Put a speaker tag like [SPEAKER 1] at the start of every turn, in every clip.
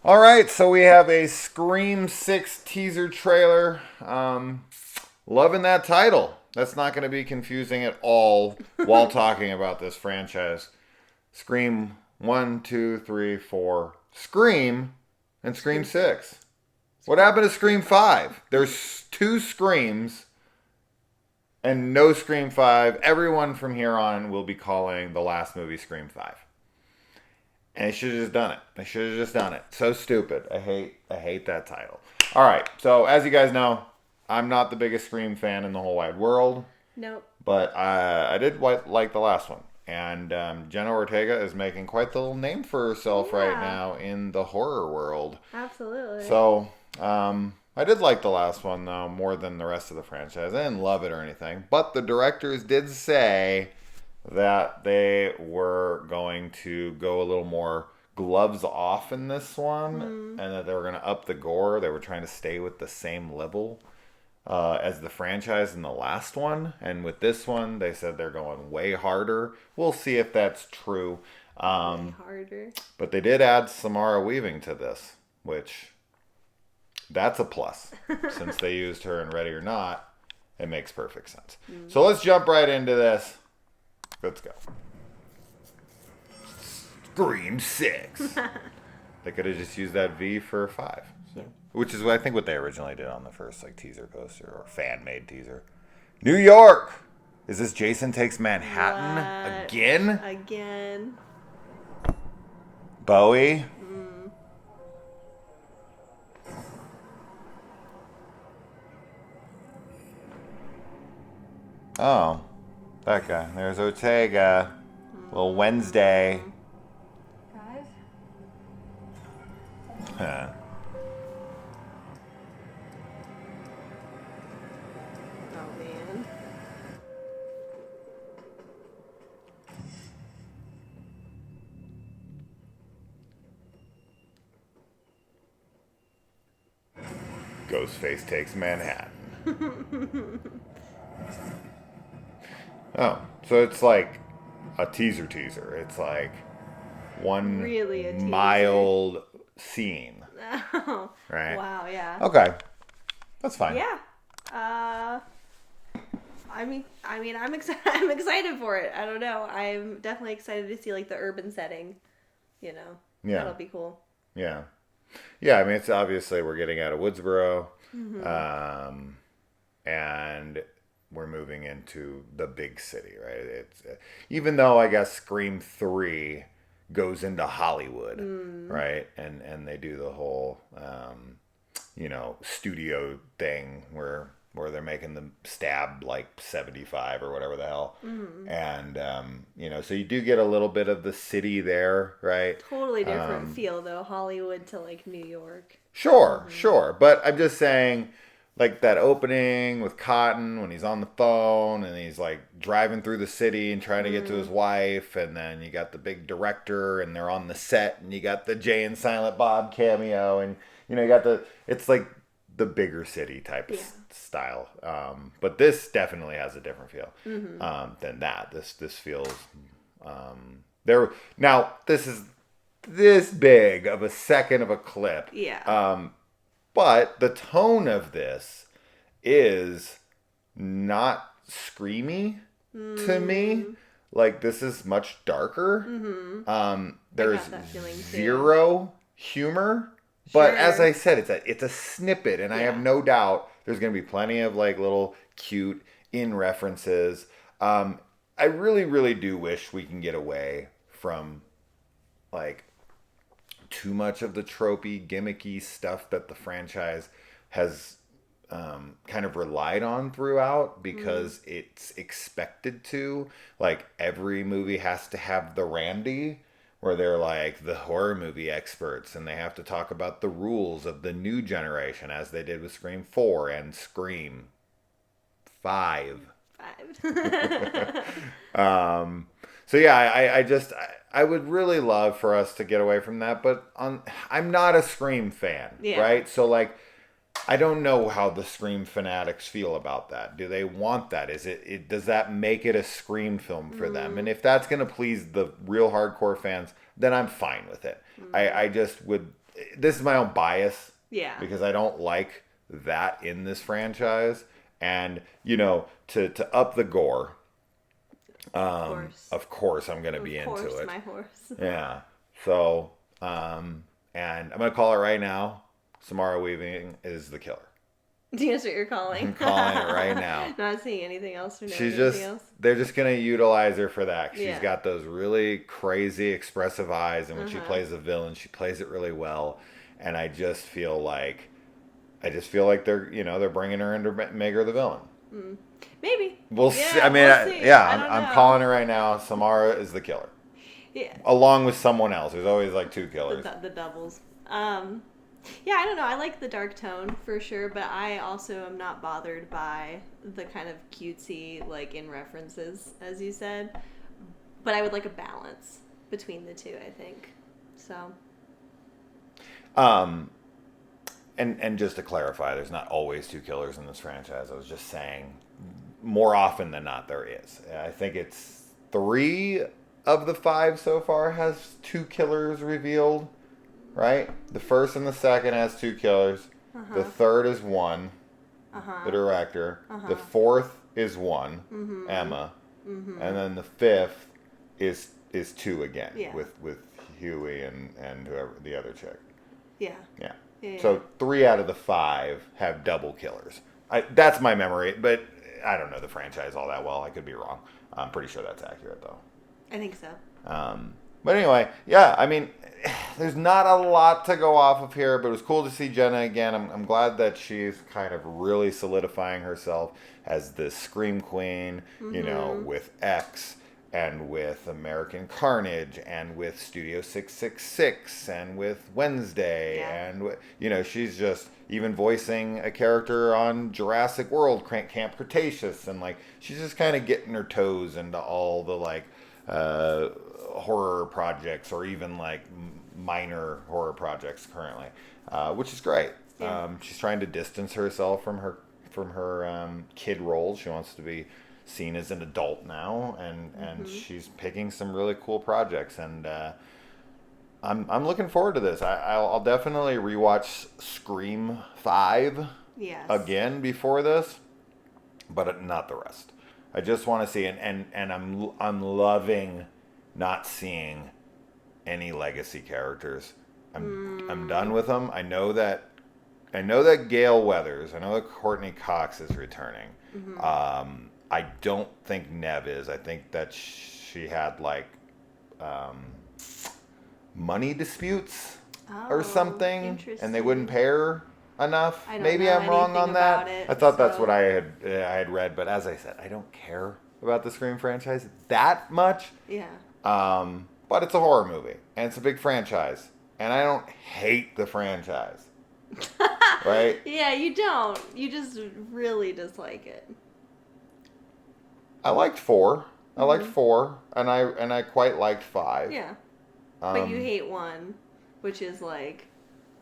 [SPEAKER 1] All right, so we have a Scream 6 teaser trailer. Loving that title. That's not going to be confusing at all while talking about this franchise. Scream 1, 2, 3, 4. Scream and Scream 6. What happened to Scream 5? There's two Screams and no Scream 5. Everyone from here on will be calling the last movie Scream 5. And they should have just done it. They should have just done it. So stupid. I hate that title. All right. So as you guys know, I'm not the biggest Scream fan in the whole wide world.
[SPEAKER 2] Nope.
[SPEAKER 1] But I did like the last one. And Jenna Ortega is making quite the little name for herself right now in the horror world.
[SPEAKER 2] Absolutely.
[SPEAKER 1] So I did like the last one, though, more than the rest of the franchise. I didn't love it or anything. But the directors did say that they were going to go a little more gloves off in this one, and that they were going to up the gore. They were trying to stay with the same level as the franchise in the last one, and with this one, they said they're going way harder. We'll see if that's true.
[SPEAKER 2] Way harder.
[SPEAKER 1] But they did add Samara Weaving to this, which that's a plus. Since they used her in Ready or Not, it makes perfect sense. So let's jump right into this. Let's go. Scream 6. They could have just used that V for 5. So, which is what I think what they originally did on the first teaser poster or fan-made teaser. New York! Is this Jason Takes Manhattan
[SPEAKER 2] What?
[SPEAKER 1] again?
[SPEAKER 2] Again.
[SPEAKER 1] Bowie? Oh, that guy. There's Ortega. Little Wednesday.
[SPEAKER 3] Guys?
[SPEAKER 1] Huh.
[SPEAKER 2] Oh man.
[SPEAKER 1] Ghostface Takes Manhattan. Oh, so it's like a teaser. It's like one
[SPEAKER 2] Really a teaser.
[SPEAKER 1] mild scene,
[SPEAKER 2] Oh.
[SPEAKER 1] right?
[SPEAKER 2] Wow. Yeah.
[SPEAKER 1] Okay, that's fine.
[SPEAKER 2] Yeah. I mean, I'm excited. I'm excited for it. I don't know. I'm definitely excited to see like the urban setting. You know.
[SPEAKER 1] Yeah.
[SPEAKER 2] That'll be cool.
[SPEAKER 1] Yeah. I mean, it's obviously we're getting out of Woodsboro, and we're moving into the big city, right? It's even though I guess Scream 3 goes into Hollywood, right? And they do the whole studio thing where they're making them stab like 75 or whatever the hell. And so you do get a little bit of the city there, right?
[SPEAKER 2] Totally different feel though, Hollywood to like New York.
[SPEAKER 1] Sure. But I'm just saying, like that opening with Cotton when he's on the phone and he's like driving through the city and trying to get to his wife, and then you got the big director and they're on the set, and you got the Jay and Silent Bob cameo, and you got it's like the bigger city type of style. But this definitely has a different feel than that. This feels there. Now this is this big of a second of a clip.
[SPEAKER 2] Yeah.
[SPEAKER 1] But the tone of this is not screamy to me. Like, this is much darker. There's
[SPEAKER 2] that feeling too.
[SPEAKER 1] zero humor. But
[SPEAKER 2] Sure.
[SPEAKER 1] as I said, it's a snippet, and I have no doubt there's going to be plenty of like little cute in references. I really, really do wish we can get away from like too much of the tropey, gimmicky stuff that the franchise has kind of relied on throughout, because it's expected to. Like, every movie has to have the Randy, where they're like the horror movie experts, and they have to talk about the rules of the new generation, as they did with Scream 4 and Scream 5. So yeah, I would really love for us to get away from that, but I'm not a Scream fan, right? So like, I don't know how the Scream fanatics feel about that. Do they want that? Does that make it a Scream film for them? And if that's going to please the real hardcore fans, then I'm fine with it. I just would, this is my own bias.
[SPEAKER 2] Yeah.
[SPEAKER 1] Because I don't like that in this franchise. And, to up the gore, of course I'm going to be into it.
[SPEAKER 2] My horse.
[SPEAKER 1] Yeah. So, and I'm going to call it right now. Samara Weaving is the killer.
[SPEAKER 2] That's what you're calling.
[SPEAKER 1] I'm calling it right now.
[SPEAKER 2] Not seeing anything else or
[SPEAKER 1] They're just going to utilize her for that. She's
[SPEAKER 2] Yeah.
[SPEAKER 1] got those really crazy expressive eyes, and when she plays a villain, she plays it really well. And I just feel like they're bringing her in to make her the villain.
[SPEAKER 2] Maybe.
[SPEAKER 1] We'll see. I mean, I'm calling it right now. Samara is the killer.
[SPEAKER 2] Yeah.
[SPEAKER 1] Along with someone else. There's always like two killers.
[SPEAKER 2] The doubles. Yeah, I don't know. I like the dark tone for sure, but I also am not bothered by the kind of cutesy, like, in references, as you said. But I would like a balance between the two, I think. So.
[SPEAKER 1] And just to clarify, there's not always two killers in this franchise. I was just saying, more often than not, there is. I think it's 3 of the 5 so far has 2 killers revealed, right? The first and the second has 2 killers. The third is 1, the director. The fourth is 1, Emma. And then the fifth is 2 again, with Huey and whoever the other chick.
[SPEAKER 2] Yeah.
[SPEAKER 1] So 3 out of the 5 have double killers. That's my memory, but I don't know the franchise all that well. I could be wrong. I'm pretty sure that's accurate, though.
[SPEAKER 2] I think so.
[SPEAKER 1] But anyway, yeah, I mean, there's not a lot to go off of here, but it was cool to see Jenna again. I'm glad that she's kind of really solidifying herself as the Scream Queen, with X and with American Carnage and with Studio 666 and with Wednesday and, she's just even voicing a character on Jurassic World, Camp Cretaceous, and, like, she's just kind of getting her toes into all the, like, horror projects or even, like, minor horror projects currently, which is great. She's trying to distance herself from her kid roles. She wants to be seen as an adult now, and she's picking some really cool projects, and I'm looking forward to this. I'll definitely rewatch Scream 5 again before this, but not the rest. I just want to see, and I'm loving not seeing any legacy characters. I'm done with them. I know that Gale Weathers, I know that Courtney Cox is returning. I don't think Nev is. I think that she had, like, money disputes or something, and they wouldn't pay her enough. Maybe I'm wrong on that. I thought that's what I had read, but as I said, I don't care about the Scream franchise that much.
[SPEAKER 2] Yeah.
[SPEAKER 1] But it's a horror movie, and it's a big franchise, and I don't hate the franchise. Right?
[SPEAKER 2] Yeah, you don't. You just really dislike it.
[SPEAKER 1] I liked 4. I liked 4, and I quite liked 5.
[SPEAKER 2] Yeah. But you hate 1, which is like...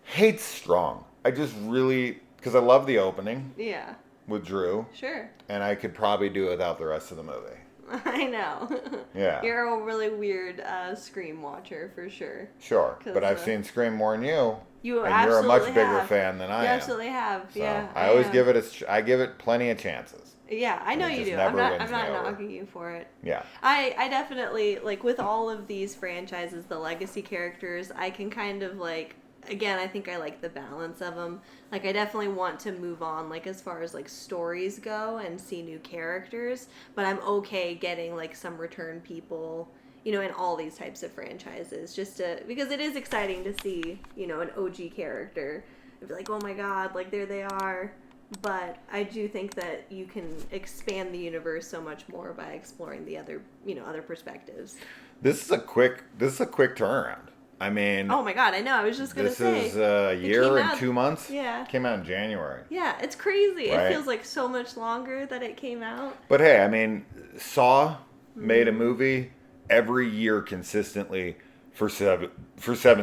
[SPEAKER 1] Hate's strong. I just really... Because I love the opening.
[SPEAKER 2] Yeah.
[SPEAKER 1] With Drew.
[SPEAKER 2] Sure. And
[SPEAKER 1] I could probably do without the rest of the movie.
[SPEAKER 2] I know.
[SPEAKER 1] Yeah.
[SPEAKER 2] You're a really weird Scream watcher, for sure.
[SPEAKER 1] Sure. But I've seen Scream more than you.
[SPEAKER 2] You
[SPEAKER 1] and
[SPEAKER 2] absolutely
[SPEAKER 1] you're a much bigger fan than I am.
[SPEAKER 2] You absolutely have.
[SPEAKER 1] So
[SPEAKER 2] yeah.
[SPEAKER 1] I always give it I give it plenty of chances.
[SPEAKER 2] Yeah, I know you do. I'm not knocking you for it.
[SPEAKER 1] Yeah.
[SPEAKER 2] I definitely, like, with all of these franchises, the legacy characters, I can kind of, like, again, I think I like the balance of them. Like, I definitely want to move on, like, as far as, like, stories go and see new characters, but I'm okay getting, like, some return people, in all these types of franchises, because it is exciting to see, an OG character and be like, oh my god, like, there they are. But I do think that you can expand the universe so much more by exploring the other, other perspectives.
[SPEAKER 1] This is a quick turnaround. I mean,
[SPEAKER 2] oh my god, I know. I was just gonna say
[SPEAKER 1] this is a year and 2 months.
[SPEAKER 2] Yeah,
[SPEAKER 1] it came out in January.
[SPEAKER 2] Yeah, it's crazy.
[SPEAKER 1] Right?
[SPEAKER 2] It feels like so much longer that it came out.
[SPEAKER 1] But hey, I mean, Saw made a movie every year consistently for 7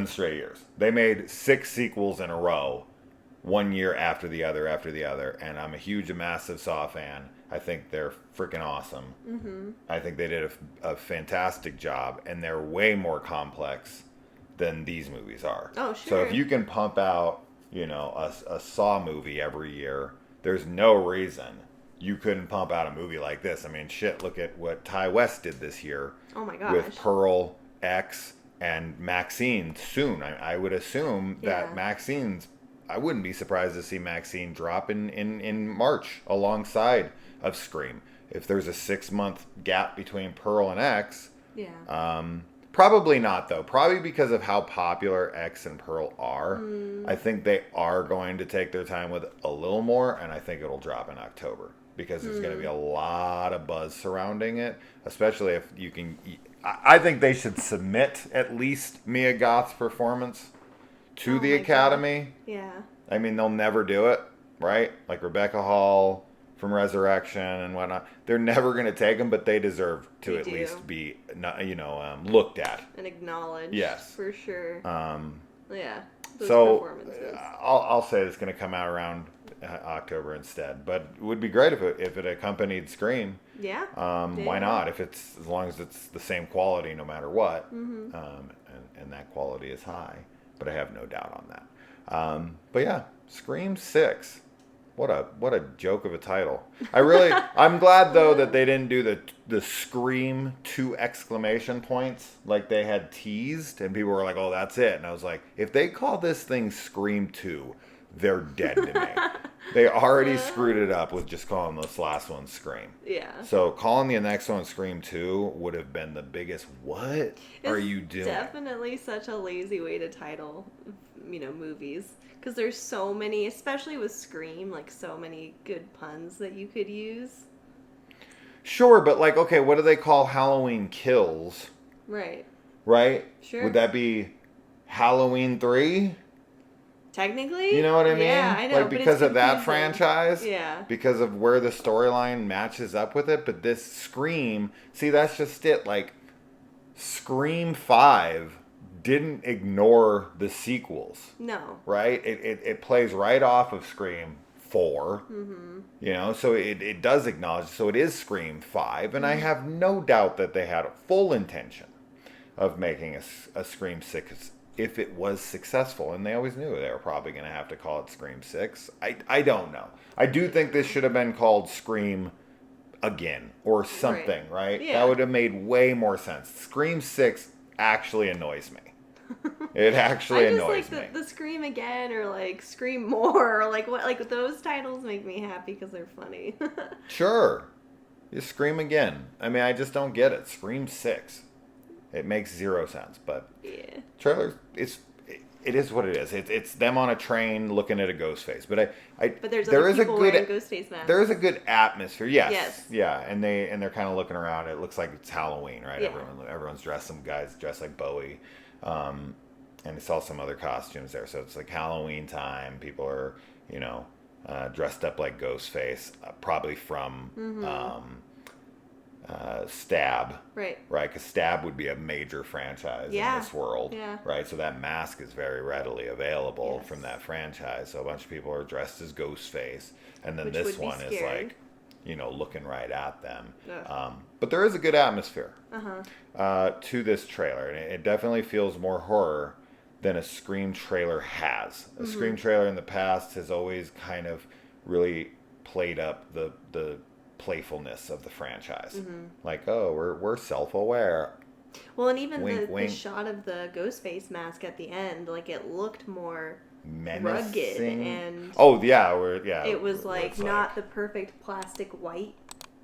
[SPEAKER 1] straight years. They made 6 sequels in a row. One year after the other, and I'm a massive Saw fan. I think they're freaking awesome. I think they did a fantastic job, and they're way more complex than these movies are.
[SPEAKER 2] Oh, sure.
[SPEAKER 1] So if you can pump out, a Saw movie every year, there's no reason you couldn't pump out a movie like this. I mean, shit, look at what Ty West did this year.
[SPEAKER 2] Oh my gosh.
[SPEAKER 1] With Pearl, X, and Maxine soon. I would assume that Maxine's, I wouldn't be surprised to see Maxine drop in March alongside of Scream. If there's a 6-month gap between Pearl and X, probably not though. Probably because of how popular X and Pearl are. I think they are going to take their time with a little more, and I think it'll drop in October because there's going to be a lot of buzz surrounding it, especially if you can. I think they should submit at least Mia Goth's performance to the Academy.
[SPEAKER 2] God. Yeah.
[SPEAKER 1] I mean, they'll never do it, right? Like Rebecca Hall from Resurrection and whatnot. They're never going to take them, but they deserve to at least be, looked at
[SPEAKER 2] and acknowledged.
[SPEAKER 1] Yes,
[SPEAKER 2] for sure. Yeah.
[SPEAKER 1] So I'll say it's going to come out around October instead, but it would be great if it accompanied Scream.
[SPEAKER 2] Yeah.
[SPEAKER 1] Why not? If it's as long as it's the same quality, no matter what, and that quality is high. But I have no doubt on that. But yeah, Scream 6. What a joke of a title. I'm glad though that they didn't do the Scream 2 exclamation points like they had teased, and people were like, "Oh, that's it." And I was like, if they call this thing Scream 2, they're dead to me. They already screwed it up with just calling this last one Scream.
[SPEAKER 2] Yeah.
[SPEAKER 1] So calling the next one Scream 2 would have been the biggest, what are you doing?
[SPEAKER 2] Definitely such a lazy way to title, movies. Because there's so many, especially with Scream, like so many good puns that you could use.
[SPEAKER 1] Sure, but like, okay, what do they call Halloween Kills?
[SPEAKER 2] Right.
[SPEAKER 1] Right?
[SPEAKER 2] Sure.
[SPEAKER 1] Would that be Halloween 3?
[SPEAKER 2] Technically?
[SPEAKER 1] You know what I mean?
[SPEAKER 2] Yeah, I know.
[SPEAKER 1] Like because of that franchise?
[SPEAKER 2] Yeah.
[SPEAKER 1] Because of where the storyline matches up with it. But this Scream, see, that's just it. Like, Scream 5 didn't ignore the sequels.
[SPEAKER 2] No.
[SPEAKER 1] Right? It plays right off of Scream 4. Mm-hmm. So it does acknowledge. So it is Scream 5. And I have no doubt that they had a full intention of making a Scream 6 if it was successful. And they always knew they were probably going to have to call it Scream 6. I don't know. I do think this should have been called Scream Again or something, right?
[SPEAKER 2] Yeah.
[SPEAKER 1] That would have made way more sense. Scream 6 actually annoys me. It actually annoys me.
[SPEAKER 2] I just like the Scream Again or like Scream More or like what, like those titles make me happy because they're funny.
[SPEAKER 1] Sure. You Scream Again. I mean, I just don't get it. Scream 6. It makes zero sense, but
[SPEAKER 2] yeah.
[SPEAKER 1] Trailer, it is what it is. It's them on a train looking at a ghost face. But
[SPEAKER 2] there's
[SPEAKER 1] there
[SPEAKER 2] other
[SPEAKER 1] is
[SPEAKER 2] people
[SPEAKER 1] a good
[SPEAKER 2] wearing ghost face masks.
[SPEAKER 1] There is a good atmosphere. Yes.
[SPEAKER 2] Yes.
[SPEAKER 1] Yeah, and they're kind of looking around. It looks like it's Halloween, right?
[SPEAKER 2] Yeah.
[SPEAKER 1] Everyone's dressed. Some guys dressed like Bowie, and I saw some other costumes there. So it's like Halloween time. People are dressed up like Ghostface, probably from Stab.
[SPEAKER 2] Right.
[SPEAKER 1] Because Stab would be a major franchise in this world.
[SPEAKER 2] Yeah.
[SPEAKER 1] Right. So that mask is very readily available from that franchise. So a bunch of people are dressed as Ghostface, and then this one is like, looking right at them. But there is a good atmosphere to this trailer, and it definitely feels more horror than a Scream trailer has. A Scream trailer in the past has always kind of really played up the playfulness of the franchise. Like, oh, we're self-aware.
[SPEAKER 2] Well, and even
[SPEAKER 1] wink, wink.
[SPEAKER 2] The shot of the Ghostface mask at the end, like it looked more
[SPEAKER 1] menacing,
[SPEAKER 2] rugged, and
[SPEAKER 1] it
[SPEAKER 2] was like not the perfect plastic white,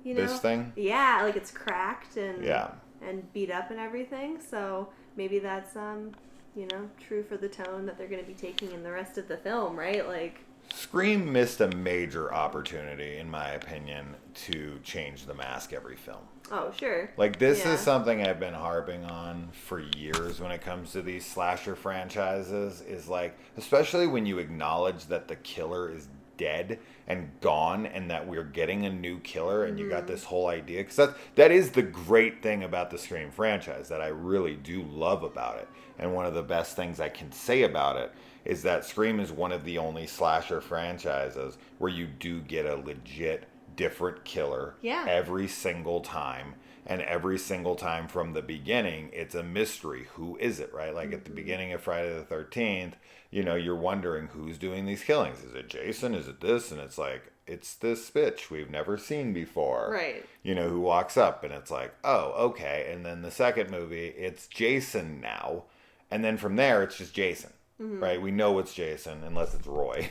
[SPEAKER 1] this thing.
[SPEAKER 2] Yeah, like it's cracked and beat up and everything. So maybe that's true for the tone that they're going to be taking in the rest of the film, right? Like,
[SPEAKER 1] Scream missed a major opportunity, in my opinion, to change the mask every film.
[SPEAKER 2] Oh, sure.
[SPEAKER 1] Like, this is something I've been harping on for years when it comes to these slasher franchises, is like, especially when you acknowledge that the killer is dead and gone and that we're getting a new killer and you got this whole idea. Because that is the great thing about the Scream franchise that I really do love about it. And one of the best things I can say about it is that Scream is one of the only slasher franchises where you do get a legit different killer every single time. And every single time from the beginning, it's a mystery. Who is it, right? Like at the beginning of Friday the 13th, you know, you're wondering who's doing these killings. Is it Jason? Is it this? And it's like, it's this bitch we've never seen before.
[SPEAKER 2] Right.
[SPEAKER 1] You know, who walks up and it's like, oh, okay. And then the second movie, it's Jason now. And then from there, it's just Jason, right? We know it's Jason, unless it's Roy.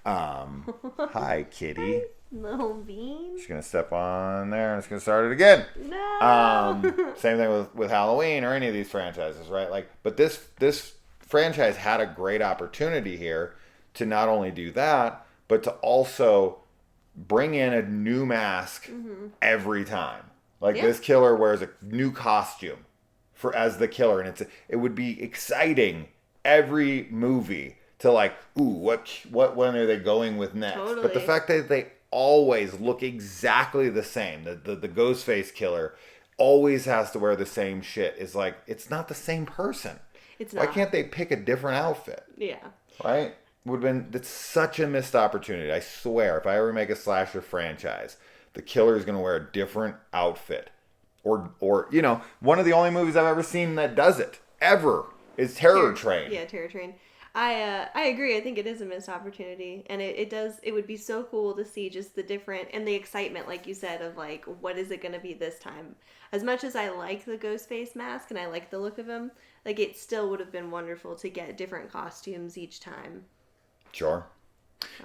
[SPEAKER 1] Hi, kitty.
[SPEAKER 2] Little bean.
[SPEAKER 1] She's going to step on there and it's going to start it again.
[SPEAKER 2] No.
[SPEAKER 1] Same thing with Halloween or any of these franchises, right? Like, but this franchise had a great opportunity here to not only do that, but to also bring in a new mask every time. Like this killer wears a new costume as the killer, and it would be exciting every movie to like, ooh, what one are they going with next?
[SPEAKER 2] Totally.
[SPEAKER 1] But the fact that they always look exactly the same, the Ghostface killer always has to wear the same shit, is like, it's not the same person.
[SPEAKER 2] It's not.
[SPEAKER 1] Why can't they pick a different outfit?
[SPEAKER 2] Yeah.
[SPEAKER 1] Right? It's such a missed opportunity. I swear, if I ever make a slasher franchise, the killer is going to wear a different outfit. Or you know, one of the only movies I've ever seen that does it, ever, is Terror Train.
[SPEAKER 2] Yeah, Terror Train. I agree. I think it is a missed opportunity, and it would be so cool to see just the different and the excitement, like you said, of like, what is it going to be this time? As much as I like the Ghostface mask and I like the look of him, like, it still would have been wonderful to get different costumes each time.
[SPEAKER 1] Sure.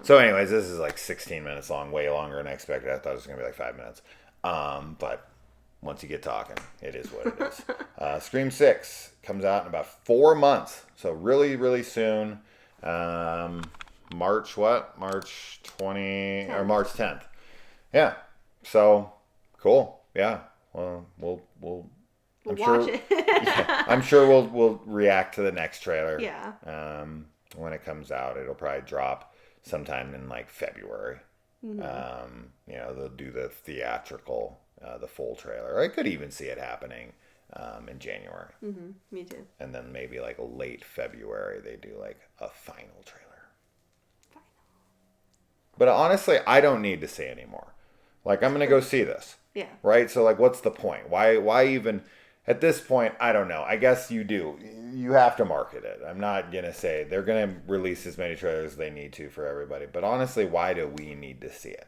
[SPEAKER 1] So anyways, this is like 16 minutes long, way longer than I expected. I thought it was going to be like 5 minutes. But once you get talking, it is what it is. Scream 6 comes out in about 4 months. So really, really soon. March what? March 20 or March 10th. Yeah. So cool. Yeah. Well, we'll
[SPEAKER 2] Watch it.
[SPEAKER 1] Yeah, I'm sure we'll react to the next trailer.
[SPEAKER 2] Yeah.
[SPEAKER 1] When it comes out, it'll probably drop sometime in like February. You know, they'll do the theatrical, the full trailer. I could even see it happening in January.
[SPEAKER 2] Me too.
[SPEAKER 1] And then maybe like late February, they do like a final trailer. But honestly, I don't need to see anymore. Like, I'm going to go see this.
[SPEAKER 2] Yeah.
[SPEAKER 1] Right? So like, what's the point? Why even... At this point, I don't know. I guess you do. You have to market it. I'm not going to say they're going to release as many trailers as they need to for everybody. But honestly, why do we need to see it?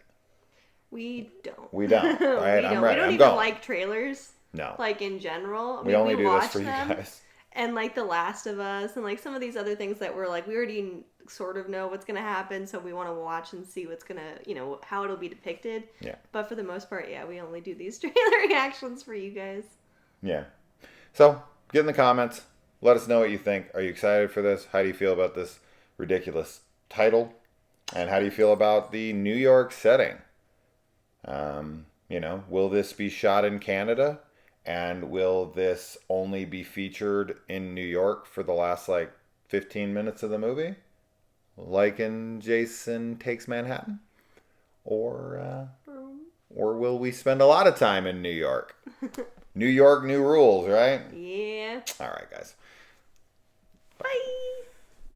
[SPEAKER 2] We don't.
[SPEAKER 1] We don't. Right? I'm ready.
[SPEAKER 2] We don't
[SPEAKER 1] I'm
[SPEAKER 2] even
[SPEAKER 1] going.
[SPEAKER 2] like trailers.
[SPEAKER 1] No.
[SPEAKER 2] Like, in general.
[SPEAKER 1] We only do this for you
[SPEAKER 2] them,
[SPEAKER 1] guys.
[SPEAKER 2] And like The Last of Us and like some of these other things that we're like, we already sort of know what's going to happen. So we want to watch and see what's going to, you know, how it'll be depicted.
[SPEAKER 1] Yeah.
[SPEAKER 2] But for the most part, yeah, we only do these trailer reactions for you guys.
[SPEAKER 1] Yeah. So, get in the comments. Let us know what you think. Are you excited for this? How do you feel about this ridiculous title? And how do you feel about the New York setting? You know, will this be shot in Canada? And will this only be featured in New York for the last, like, 15 minutes of the movie? Like in Jason Takes Manhattan? Or will we spend a lot of time in New York? New York, new rules, right?
[SPEAKER 2] Yeah.
[SPEAKER 1] All right, guys.